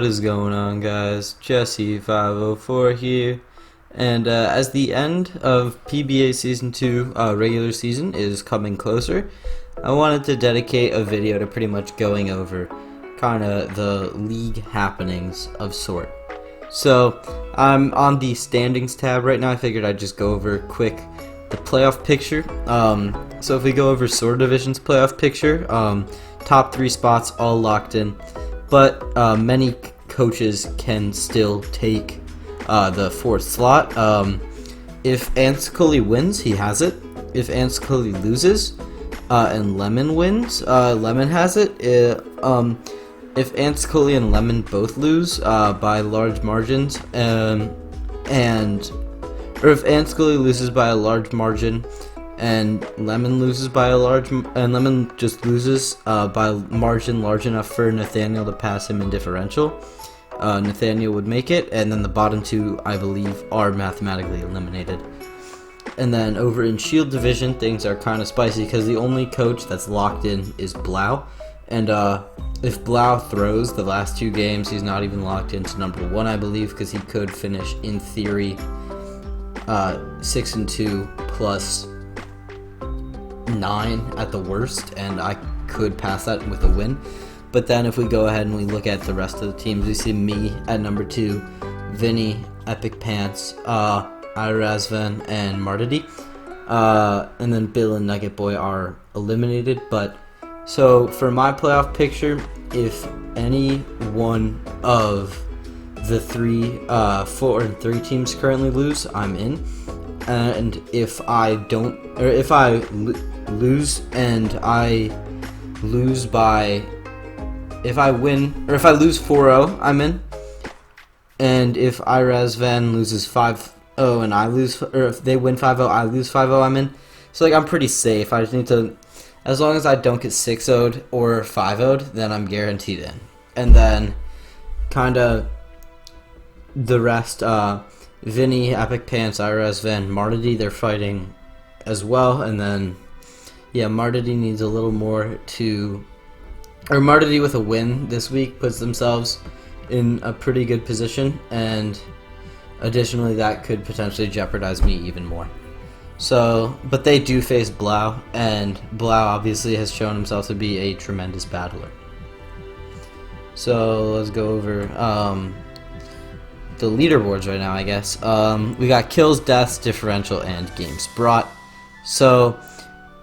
is going on, guys? Jesse504 here, and as the end of PBA Season 2 regular season is coming closer, I wanted to dedicate a video to pretty much going over kind of the league happenings of sort. So I'm on the standings tab right now. I figured I'd just go over quick the playoff picture. So if we go over Sword Division's playoff picture, top 3 spots all locked in, but many coaches can still take the 4th slot. If Anscully wins, he has it. If Anscully loses and Lemon wins, Lemon has it. If Anscully and Lemon both lose by large margins, or if Anscully loses by a large margin and Lemon loses by a large, and Lemon just loses by a margin large enough for Nathaniel to pass him in differential, Nathaniel would make it, and then the bottom 2, I believe, are mathematically eliminated. And then over in Shield Division, things are kind of spicy because the only coach that's locked in is Blau, and if Blau throws the last 2 games, he's not even locked into number 1, I believe, because he could finish, in theory, 6-2 plus 9 at the worst, and I could pass that with a win. But then if we go ahead and we look at the rest of the teams, we see me at number 2, Vinny, Epic Pants, Irazvan, and Mardity, and then Bill and Nugget Boy are eliminated. But so for my playoff picture, if any one of the 4 and 3 teams currently lose, I'm in. And if I don't, or if I lose and I lose by, if I win, or if I lose 4-0, I'm in. And if Irazvan loses 5-0 and I lose, or if they win 5-0, I lose 5-0, I'm in. So like I'm pretty safe. I just need to, as long as I don't get 6-0'd or 5-0'd, then I'm guaranteed in. And then kind of the rest, Vinny, Epic Pants, Irazvan, Mardity, they're fighting as well. And then, yeah, Mardity needs a little more to, or Mardity with a win this week puts themselves in a pretty good position, and additionally that could potentially jeopardize me even more. So, but they do face Blau, and Blau obviously has shown himself to be a tremendous battler. So let's go over the leaderboards right now, I guess. We got kills, deaths, differential, and games brought. So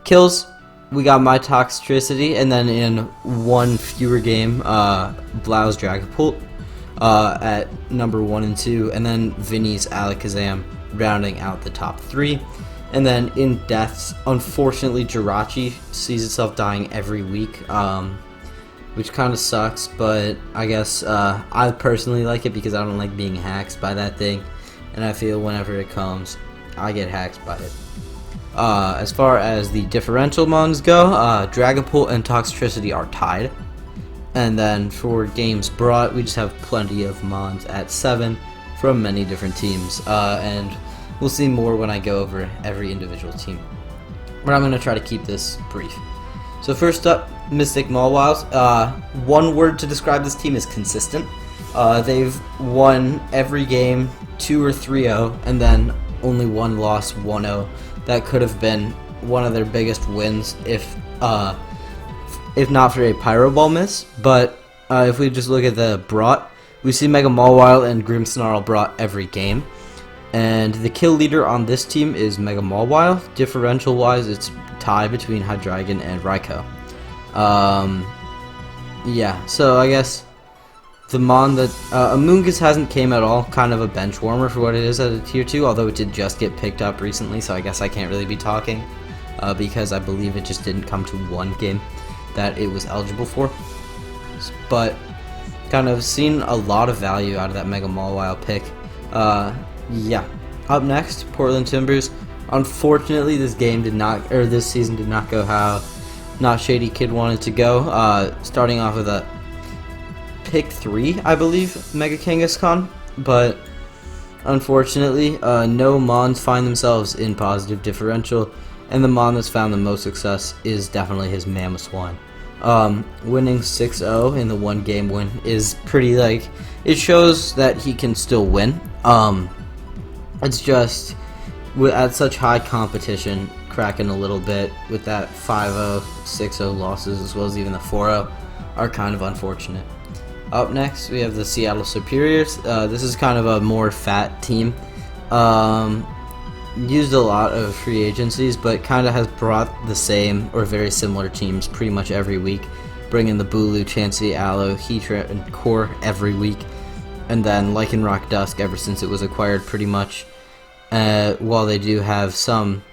kills, we got my Toxicity, and then in one fewer game, Blau's Dragapult at number 1 and 2, and then Vinny's Alakazam rounding out the top 3. And then in deaths, unfortunately, Jirachi sees itself dying every week, which kind of sucks, but I guess I personally like it because I don't like being hacked by that thing, and I feel whenever it comes, I get hacked by it. As far as the differential mons go, Dragapult and Toxicity are tied. And then for games brought, we just have plenty of mons at 7 from many different teams. And we'll see more when I go over every individual team. But I'm going to try to keep this brief. So first up, Mystic Malwas. One word to describe this team is consistent. They've won every game 2 or 3-0, and then only one loss, 1-0. That could have been one of their biggest wins if not for a Pyro Ball miss. But if we just look at the brought, we see Mega Mawile and Grimmsnarl brought every game. And the kill leader on this team is Mega Mawile. Differential wise, it's tied between Hydreigon and Raikou. Yeah, so I guess the mon that Amoonguss hasn't came at all, kind of a bench warmer for what it is at a tier 2, although it did just get picked up recently, so I guess I can't really be talking because I believe it just didn't come to one game that it was eligible for. But kind of seen a lot of value out of that Mega Mawile pick. Yeah. Up next, Portland Timbers. Unfortunately, this season did not go how Not Shady Kid wanted to go. Starting off with a pick 3, I believe, Mega Kangaskhan, but unfortunately, no mons find themselves in positive differential, and the mon that's found the most success is definitely his Mamoswine. Winning 6-0 in the one game win is pretty, like, it shows that he can still win. It's just at such high competition, cracking a little bit with that 5-0, 6-0 losses, as well as even the 4-0, are kind of unfortunate. Up next, we have the Seattle Superiors. This is kind of a more fat team. Used a lot of free agencies, but kind of has brought the same or very similar teams pretty much every week, bringing the Bulu, Chansey, Aloe, Heatra, and Core every week, and then Lycan Rock Dusk ever since it was acquired pretty much. While they do have some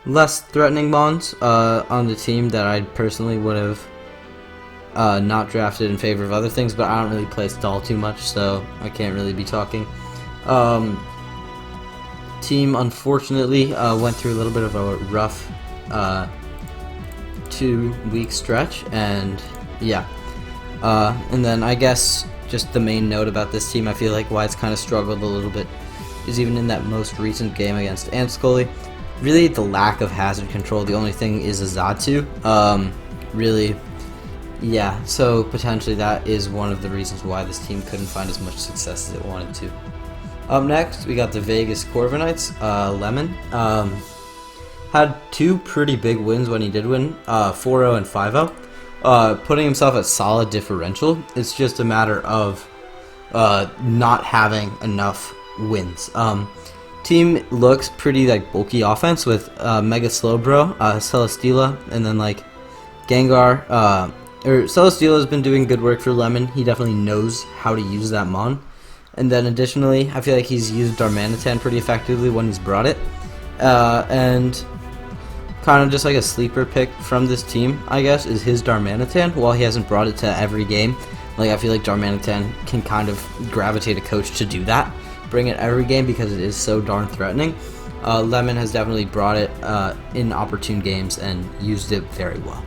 less threatening mons on the team that I personally would have not drafted in favor of other things, but I don't really play Stall too much, so I can't really be talking. Team unfortunately went through a little bit of a rough 2-week stretch, and yeah. And then I guess just the main note about this team, I feel like why it's kind of struggled a little bit, is even in that most recent game against Anscully, really the lack of hazard control. The only thing is Azatsu. Really, yeah, so potentially that is one of the reasons why this team couldn't find as much success as it wanted to. Up next, we got the Vegas Korver Knights. Lemon had 2 pretty big wins when he did win, 4-0 and 5-0, putting himself at solid differential. It's just a matter of not having enough wins. Team looks pretty like bulky offense with Mega Slowbro, Celesteela, and then like Gengar. Celesteela has been doing good work for Lemon. He definitely knows how to use that mon. And then additionally, I feel like he's used Darmanitan pretty effectively when he's brought it. And kind of just like a sleeper pick from this team, I guess, is his Darmanitan. While he hasn't brought it to every game, like I feel like Darmanitan can kind of gravitate a coach to do that. Bring it every game because it is so darn threatening. Lemon has definitely brought it in opportune games and used it very well.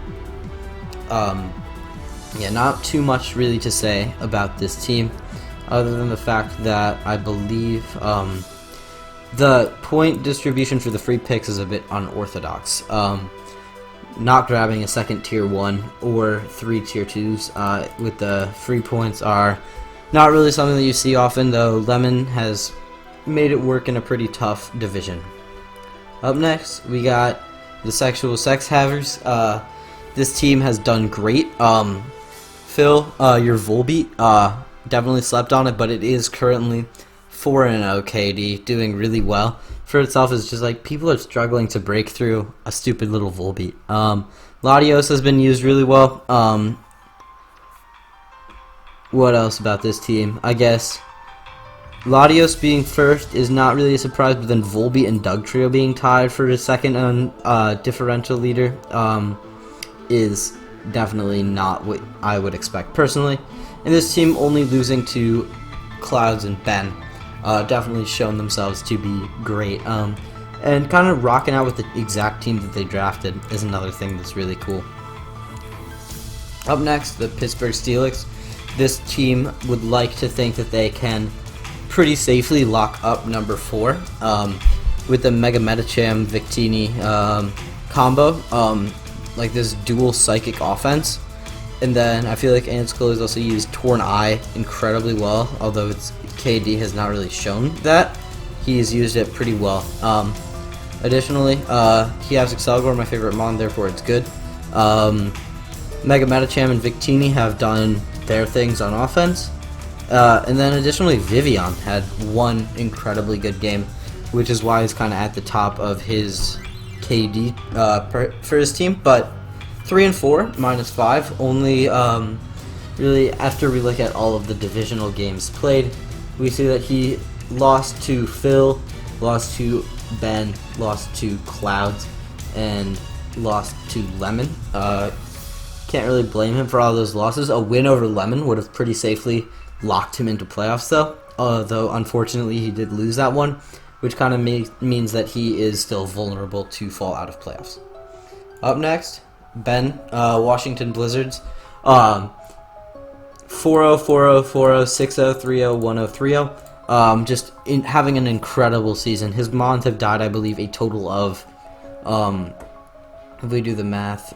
Yeah, not too much really to say about this team, other than the fact that I believe the point distribution for the free picks is a bit unorthodox. Not grabbing a second tier 1 or 3 tier 2s with the free points are not really something that you see often, though Lemon has made it work in a pretty tough division. Up next, we got the Sexual Sex Havers. This team has done great. Phil, your Volbeat, definitely slept on it, but it is currently 4-0 KD, doing really well for itself. It's just like people are struggling to break through a stupid little Volbeat. Latios has been used really well. What else about this team? I guess Latios being first is not really a surprise, but then Volbeat and Dugtrio being tied for the second differential leader is definitely not what I would expect personally. And this team only losing to Clouds and Ben definitely shown themselves to be great. And kind of rocking out with the exact team that they drafted is another thing that's really cool. Up next, the Pittsburgh Steelix. This team would like to think that they can pretty safely lock up number 4 with the Mega Metacham Victini combo, like this dual psychic offense. And then I feel like Anskull has also used Torn Eye incredibly well, although its KD has not really shown that. He has used it pretty well. Additionally, he has Excelgor, my favorite mon, therefore it's good. Mega Metacham and Victini have done their things on offense. And then additionally, Vivian had one incredibly good game, which is why he's kind of at the top of his KD for his team. But 3 and 4, -5, only really after we look at all of the divisional games played, we see that he lost to Phil, lost to Ben, lost to Clouds, and lost to Lemon. Can't really blame him for all those losses. A win over Lemon would have pretty safely locked him into playoffs, though unfortunately he did lose that one, which kind of means that he is still vulnerable to fall out of playoffs. Up next, Ben, Washington Blizzards. 4-0, 4-0, 4-0, 6-0, 3-0, 1-0, 3-0. Just having an incredible season. His mons have died, I believe, a total of, if we do the math,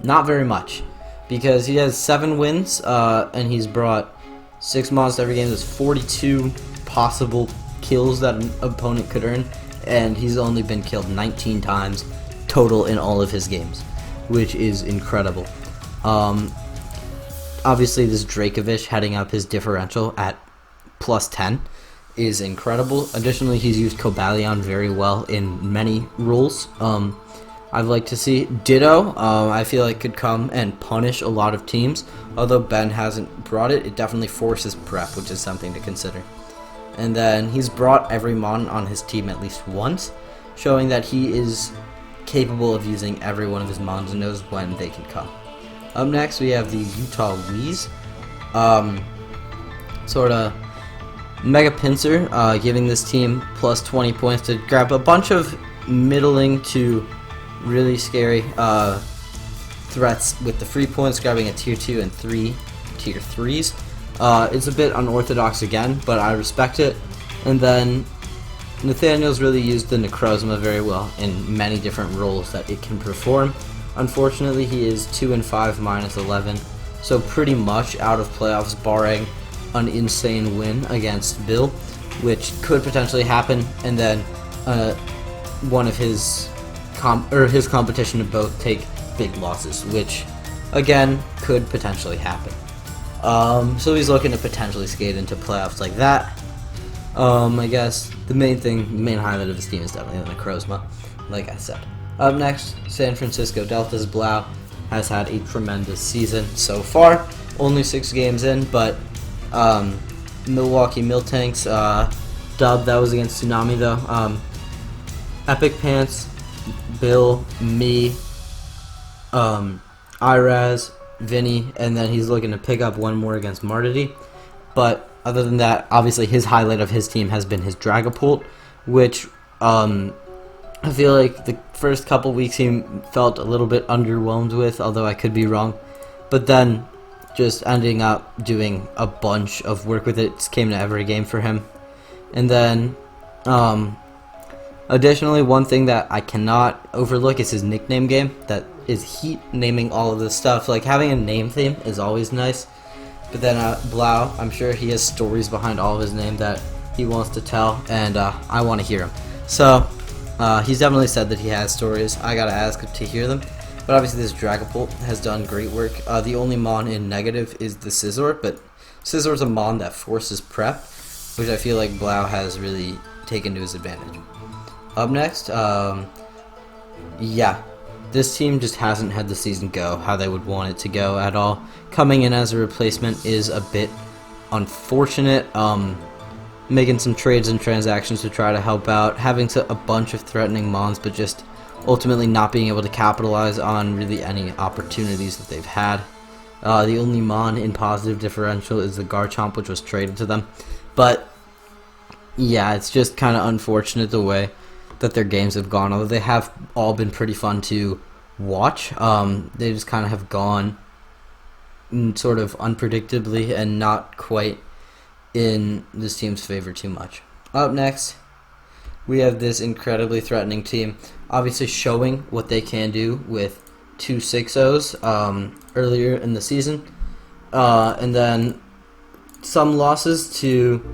Not very much, because he has 7 wins, and he's brought 6 mons to every game. There's 42 possible kills that an opponent could earn, and he's only been killed 19 times total in all of his games, which is incredible. Obviously, this Dracovish heading up his differential at plus 10 is incredible. Additionally, he's used Cobalion very well in many rules. I'd like to see Ditto. I feel like could come and punish a lot of teams. Although Ben hasn't brought it, it definitely forces prep, which is something to consider. And then he's brought every mon on his team at least once, showing that he is capable of using every one of his mons and knows when they can come. Up next, we have the Utah Wheeze. Sort of Mega Pincer, giving this team plus 20 points to grab a bunch of middling to really scary threats with the free points, grabbing a tier 2 and 3 tier 3s. It's a bit unorthodox again, but I respect it. And then Nathaniel's really used the Necrozma very well in many different roles that it can perform. Unfortunately, he is 2 and 5 minus 11, so pretty much out of playoffs, barring an insane win against Bill, which could potentially happen, and then one of his competition to both take big losses, which again could potentially happen. So he's looking to potentially skate into playoffs like that. I guess the main highlight of his team is definitely the Necrozma, like I said. Up next, San Francisco Delta's Blau has had a tremendous season so far. Only 6 games in, but Milwaukee Miltanks dub that was against Tsunami though. Epic Pants, Bill, me, Iraz, Vinny, and then he's looking to pick up one more against Mardity. But other than that, obviously his highlight of his team has been his Dragapult, which I feel like the first couple weeks he felt a little bit underwhelmed with, although I could be wrong. But then just ending up doing a bunch of work with it came to every game for him. And then additionally, one thing that I cannot overlook is his nickname game. That is Heat, naming all of this stuff. Like, having a name theme is always nice. But then Blau, I'm sure he has stories behind all of his name that he wants to tell, and I want to hear them. So he's definitely said that he has stories. I gotta ask to hear them. But obviously this Dragapult has done great work. The only mon in negative is the Scizor, but Scizor's a mon that forces prep, which I feel like Blau has really taken to his advantage. Up next, yeah, this team just hasn't had the season go how they would want it to go at all. Coming in as a replacement is a bit unfortunate. Making some trades and transactions to try to help out, having a bunch of threatening mons, but just ultimately not being able to capitalize on really any opportunities that they've had. The only mon in positive differential is the Garchomp, which was traded to them. But yeah, it's just kind of unfortunate the way that their games have gone, although they have all been pretty fun to watch. They just kind of have gone sort of unpredictably and not quite in this team's favor too much. Up next, we have this incredibly threatening team, obviously showing what they can do with 2 6-0s earlier in the season, and then some losses to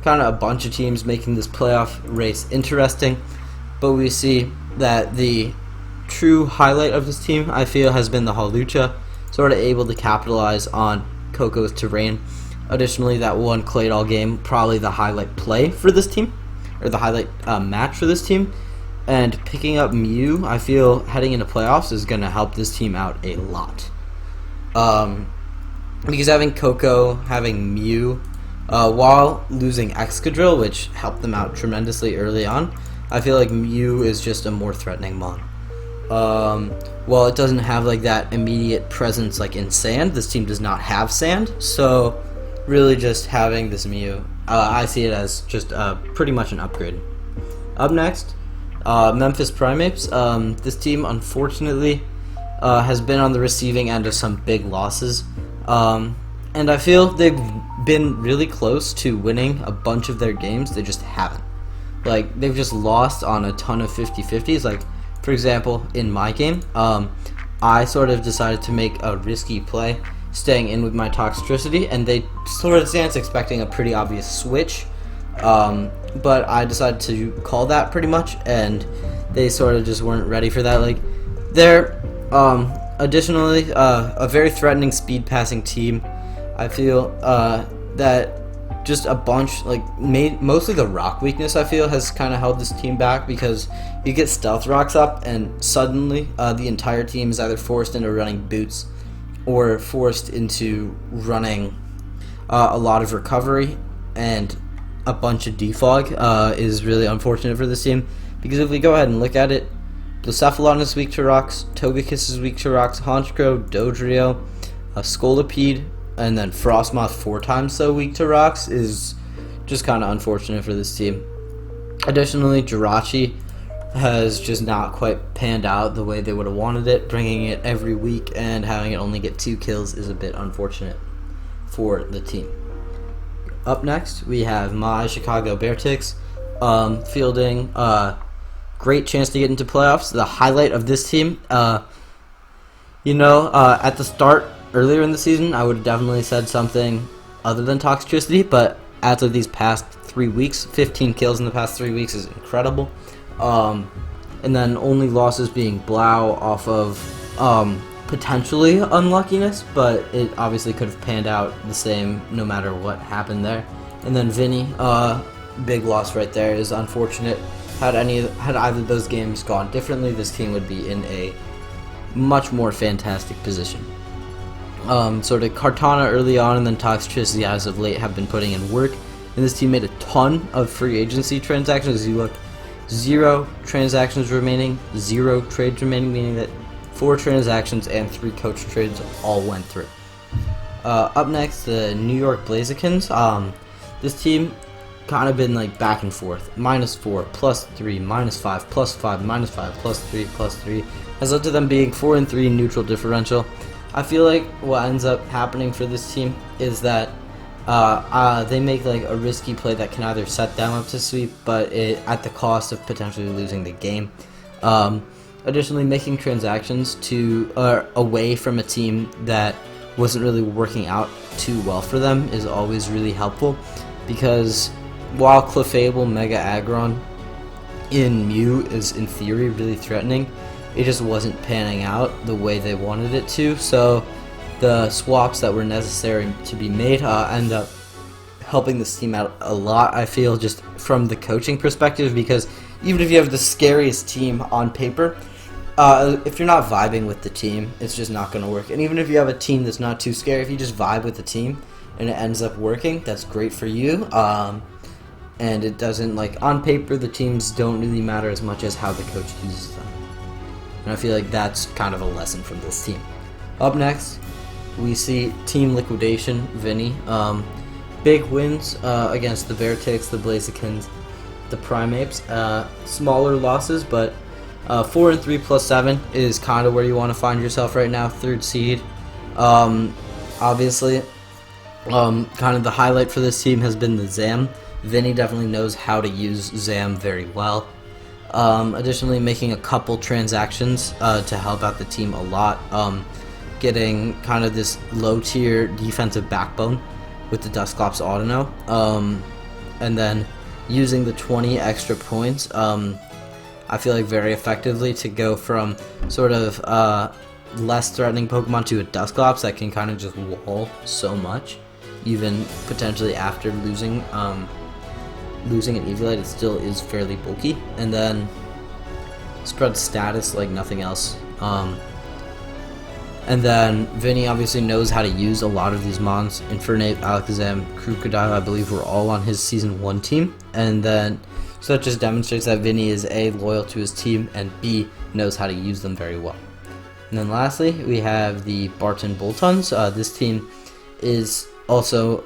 kind of a bunch of teams, making this playoff race interesting. But we see that the true highlight of this team, I feel, has been the Hawlucha, sort of able to capitalize on Coco's terrain. Additionally, that one Claydol game, probably the highlight play for this team, or the highlight match for this team. And picking up Mew, I feel, heading into playoffs is going to help this team out a lot. Because having Coco, having Mew, while losing Excadrill, which helped them out tremendously early on, I feel like Mew is just a more threatening mon. While it doesn't have like that immediate presence like in Sand, this team does not have Sand, so really just having this Mew, I see it as just pretty much an upgrade. Up next, Memphis Primates. This team, unfortunately, has been on the receiving end of some big losses, and I feel they've been really close to winning a bunch of their games. They just haven't. They've just lost on a ton of 50-50s. Like, for example, in my game, I sort of decided to make a risky play, staying in with my Toxtricity, and they sort of stance expecting a pretty obvious switch, but I decided to call that pretty much, and they sort of just weren't ready for that. Like, they're additionally a very threatening speed passing team. I feel that just a bunch, like, mostly the rock weakness, I feel, has kind of held this team back, because you get stealth rocks up and suddenly the entire team is either forced into running boots or forced into running a lot of recovery, and a bunch of defog is really unfortunate for this team, because if we go ahead and look at it, Blacephalon is weak to rocks, Togekiss is weak to rocks, Honchkrow, Dodrio, Scolipede, and then Frostmoth 4 times so weak to rocks is just kind of unfortunate for this team. Additionally, Jirachi has just not quite panned out the way they would have wanted it. Bringing it every week and having it only get 2 kills is a bit unfortunate for the team. Up next, we have my Chicago Beartics fielding great chance to get into playoffs. The highlight of this team, at the start, earlier in the season, I would have definitely said something other than Toxtricity, but after these past 3 weeks, 15 kills in the past 3 weeks is incredible. And then only losses being Blau off of potentially unluckiness, but it obviously could have panned out the same no matter what happened there. And then Vinny, big loss right there, is unfortunate. Had either of those games gone differently, this team would be in a much more fantastic position. Sort of Kartana early on, and then Toxtricity as of late have been putting in work, and this team made a ton of free agency transactions. As you look, 0 transactions remaining, 0 trades remaining, meaning that 4 transactions and 3 coach trades all went through. Up next, the New York Blazikins. This team kind of been like back and forth. -4, +3, -5, +5, -5, +3, +3 has led to them being 4-3 neutral differential. I feel like what ends up happening for this team is that they make like a risky play that can either set them up to sweep, but at the cost of potentially losing the game. Additionally, making transactions away from a team that wasn't really working out too well for them is always really helpful, because while Clefable Mega Aggron in Mew is in theory really threatening, it just wasn't panning out the way they wanted it to, so the swaps that were necessary to be made end up helping this team out a lot, I feel, just from the coaching perspective, because even if you have the scariest team on paper, if you're not vibing with the team, it's just not going to work. And even if you have a team that's not too scary, if you just vibe with the team and it ends up working, that's great for you. And it doesn't, like, on paper, the teams don't really matter as much as how the coach uses them. And I feel like that's kind of a lesson from this team. Up next, we see Team Liquidation, Vinny. Big wins against the Beartics, the Blazikins, the Primates. Smaller losses, but 4-3 +7 is kind of where you want to find yourself right now, 3rd seed. Obviously, kind of the highlight for this team has been the Zam. Vinny definitely knows how to use Zam very well. Additionally, making a couple transactions to help out the team a lot. Getting kind of this low-tier defensive backbone with the Dusclops Autono. And then using the 20 extra points, I feel like very effectively to go from sort of less threatening Pokemon to a Dusclops that can kind of just wall so much. Even potentially after losing an Eviolite, it still is fairly bulky. And then spread status like nothing else. And then Vinny obviously knows how to use a lot of these mons. Infernape, Alakazam, Crocodile, I believe were all on his Season 1 team. And then, so that just demonstrates that Vinny is A, loyal to his team, and B, knows how to use them very well. And then lastly, we have the Barton Boltons. This team is also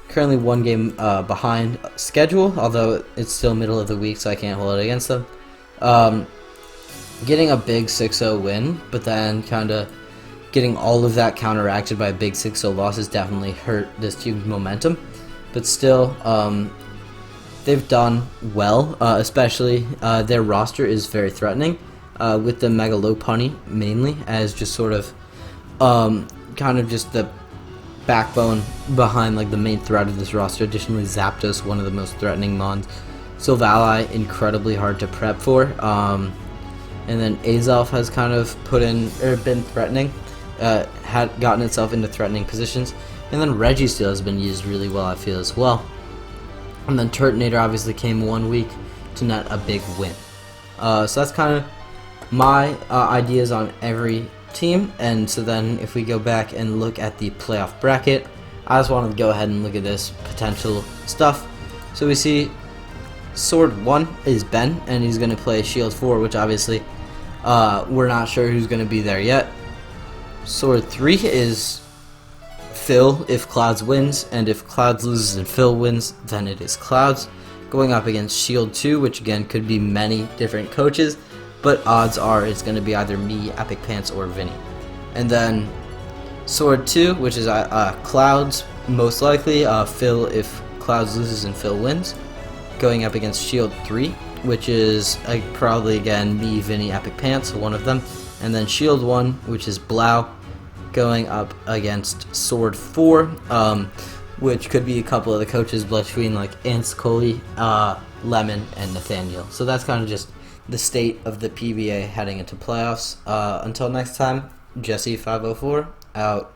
currently 1 game behind schedule, although it's still middle of the week, so I can't hold it against them. Getting a big 6-0 win, but then kind of getting all of that counteracted by a big 6-0 loss has definitely hurt this team's momentum. But still, they've done well, especially their roster is very threatening. with the Megalopunny mainly as just sort of kind of just the backbone behind like the main threat of this roster. Additionally, Zapdos, one of the most threatening mons. Sylvali, incredibly hard to prep for. And then Azelf has kind of been threatening, had gotten itself into threatening positions. And then Registeel has been used really well, I feel, as well. And then Turtonator obviously came 1 week to net a big win. So that's kind of my ideas on every team. And so then if we go back and look at the playoff bracket, I just wanted to go ahead and look at this potential stuff. So we see Sword 1 is Ben, and he's going to play Shield 4, which obviously we're not sure who's going to be there yet. Sword 3 is Phil if Clouds wins, and if Clouds loses and Phil wins, then it is Clouds. Going up against Shield 2, which again could be many different coaches, but odds are it's going to be either me, Epic Pants, or Vinny. And then Sword 2, which is Clouds, most likely, Phil if Clouds loses and Phil wins. Going up against Shield 3, which is probably again me, Vinny, Epic Pants, one of them. And then Shield 1, which is Blau, going up against Sword 4, which could be a couple of the coaches between like Anscoli, Lemon, and Nathaniel. So that's kind of just the state of the PBA heading into playoffs. Until next time, Jesse504 out.